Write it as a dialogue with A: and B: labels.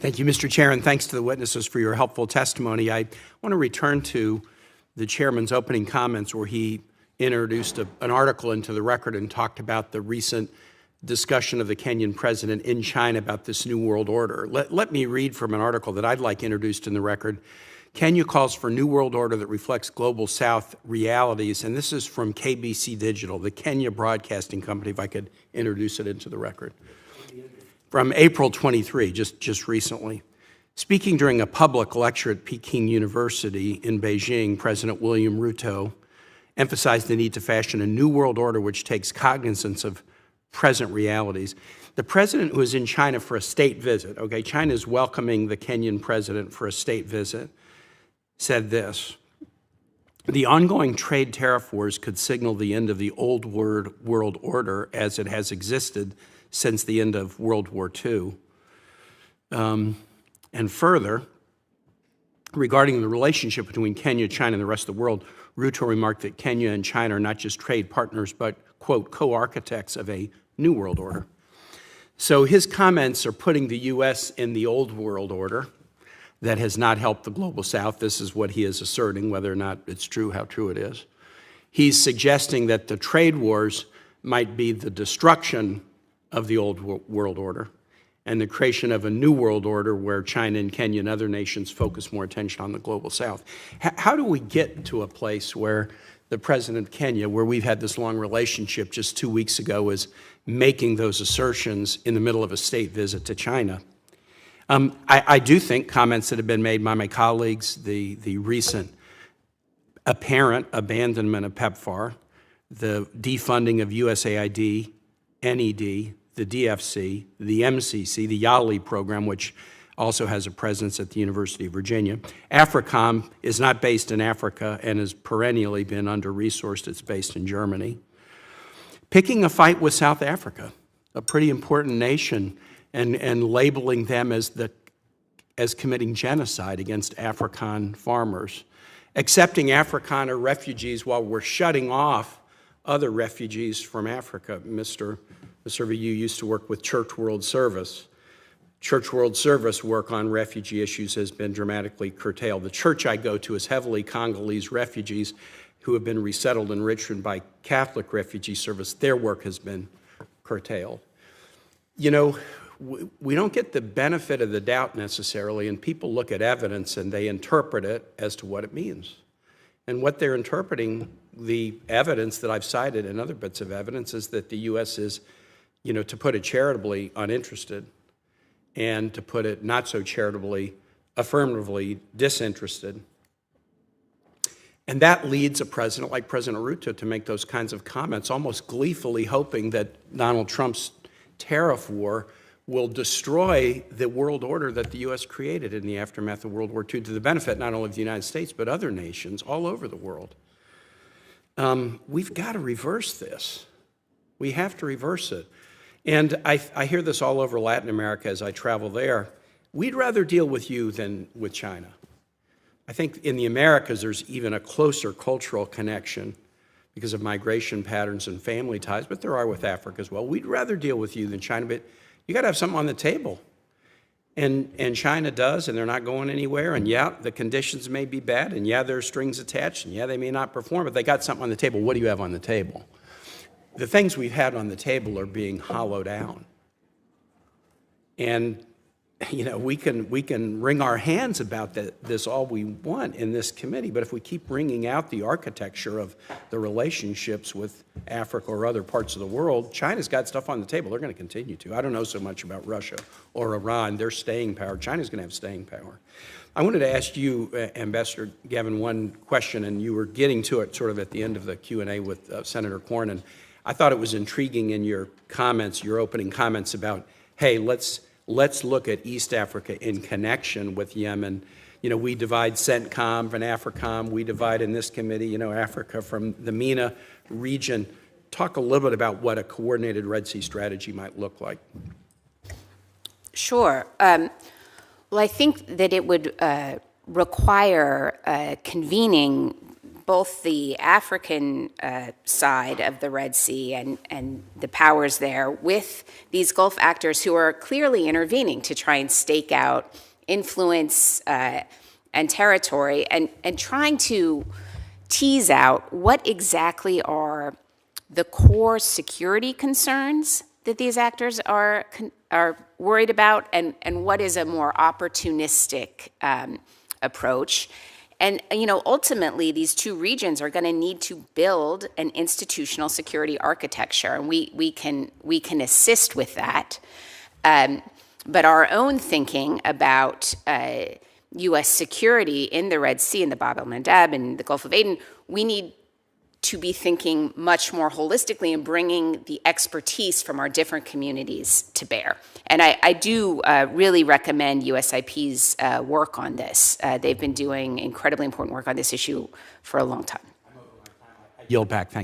A: Thank you, Mr. Chair, and thanks to the witnesses for your helpful testimony. I want to return to the chairman's opening comments where he introduced an article into the record and talked about the recent discussion of the Kenyan president in China about this New World Order. Let me read from an article that I'd like introduced in the record. Kenya calls for New World Order that reflects Global South realities, and this is from KBC Digital, the Kenya Broadcasting Company, if I could introduce it into the record. From April 23, just recently. Speaking during a public lecture at Peking University in Beijing, President William Ruto emphasized the need to fashion a new world order which takes cognizance of present realities. The president, who is in China for a state visit, okay, China is welcoming the Kenyan president for a state visit, said this: the ongoing trade tariff wars could signal the end of the old world order as it has existed since the end of World War II. And further, regarding the relationship between Kenya, China, and the rest of the world, Ruto remarked that Kenya and China are not just trade partners, but, quote, co-architects of a new world order. So his comments are putting the U.S. in the old world order that has not helped the Global South. This is what he is asserting, whether or not it's true, how true it is. He's suggesting that the trade wars might be the destruction of the old world order and the creation of a new world order where China and Kenya and other nations focus more attention on the Global South. How do we get to a place where the president of Kenya, where we've had this long relationship just 2 weeks ago, is making those assertions in the middle of a state visit to China? I do think comments that have been made by my colleagues, the recent apparent abandonment of PEPFAR, the defunding of USAID, NED, the DFC, the MCC, the YALI program, which also has a presence at the University of Virginia. AFRICOM is not based in Africa and has perennially been under-resourced. It's based in Germany. Picking a fight with South Africa, a pretty important nation, and labeling them as committing genocide against African farmers. Accepting Afrikaner refugees while we're shutting off other refugees from Africa. Mr. Servi, you used to work with Church World Service. Church World Service work on refugee issues has been dramatically curtailed. The church I go to is heavily Congolese refugees who have been resettled in Richmond by Catholic Refugee Service. Their work has been curtailed. You know, we don't get the benefit of the doubt necessarily, and people look at evidence and they interpret it as to what it means. And what they're interpreting, the evidence that I've cited and other bits of evidence, is that the U.S. is, you know, to put it charitably, uninterested, and to put it not so charitably, affirmatively disinterested. And that leads a president like President Ruto to make those kinds of comments, almost gleefully hoping that Donald Trump's tariff war will destroy the world order that the U.S. created in the aftermath of World War II to the benefit not only of the United States, but other nations all over the world. We've got to reverse this. We have to reverse it. And I hear this all over Latin America as I travel there. We'd rather deal with you than with China. I think in the Americas, there's even a closer cultural connection because of migration patterns and family ties, but there are with Africa as well. We'd rather deal with you than China, but you got to have something on the table. And China does, and they're not going anywhere. And yeah, the conditions may be bad, and yeah, there are strings attached, and yeah, they may not perform, but they got something on the table. What do you have on the table? The things we've had on the table are being hollowed out. And, you know, we can wring our hands about this all we want in this committee, but if we keep wringing out the architecture of the relationships with Africa or other parts of the world, China's got stuff on the table. They're going to continue to. I don't know so much about Russia or Iran. Their staying power. China's going to have staying power. I wanted to ask you, Ambassador Gavin, one question, and you were getting to it sort of at the end of the Q&A with Senator Cornyn. I thought it was intriguing in your comments, your opening comments about, hey, let's look at East Africa in connection with Yemen. You know, we divide CENTCOM from AFRICOM. We divide in this committee, you know, Africa from the MENA region. Talk a little bit about what a coordinated Red Sea strategy might look like.
B: Sure. Well, I think that it would require convening both the African side of the Red Sea and the powers there with these Gulf actors who are clearly intervening to try and stake out influence and territory, and trying to tease out what exactly are the core security concerns that these actors are worried about, and what is a more opportunistic approach. And ultimately, these two regions are going to need to build an institutional security architecture, and we can assist with that. But our own thinking about U.S. security in the Red Sea, in the Bab el-Mandeb, and the Gulf of Aden, we need to be thinking much more holistically and bringing the expertise from our different communities to bear. And I do really recommend USIP's work on this. They've been doing incredibly important work on this issue for a long time.
A: Yield back. Thanks.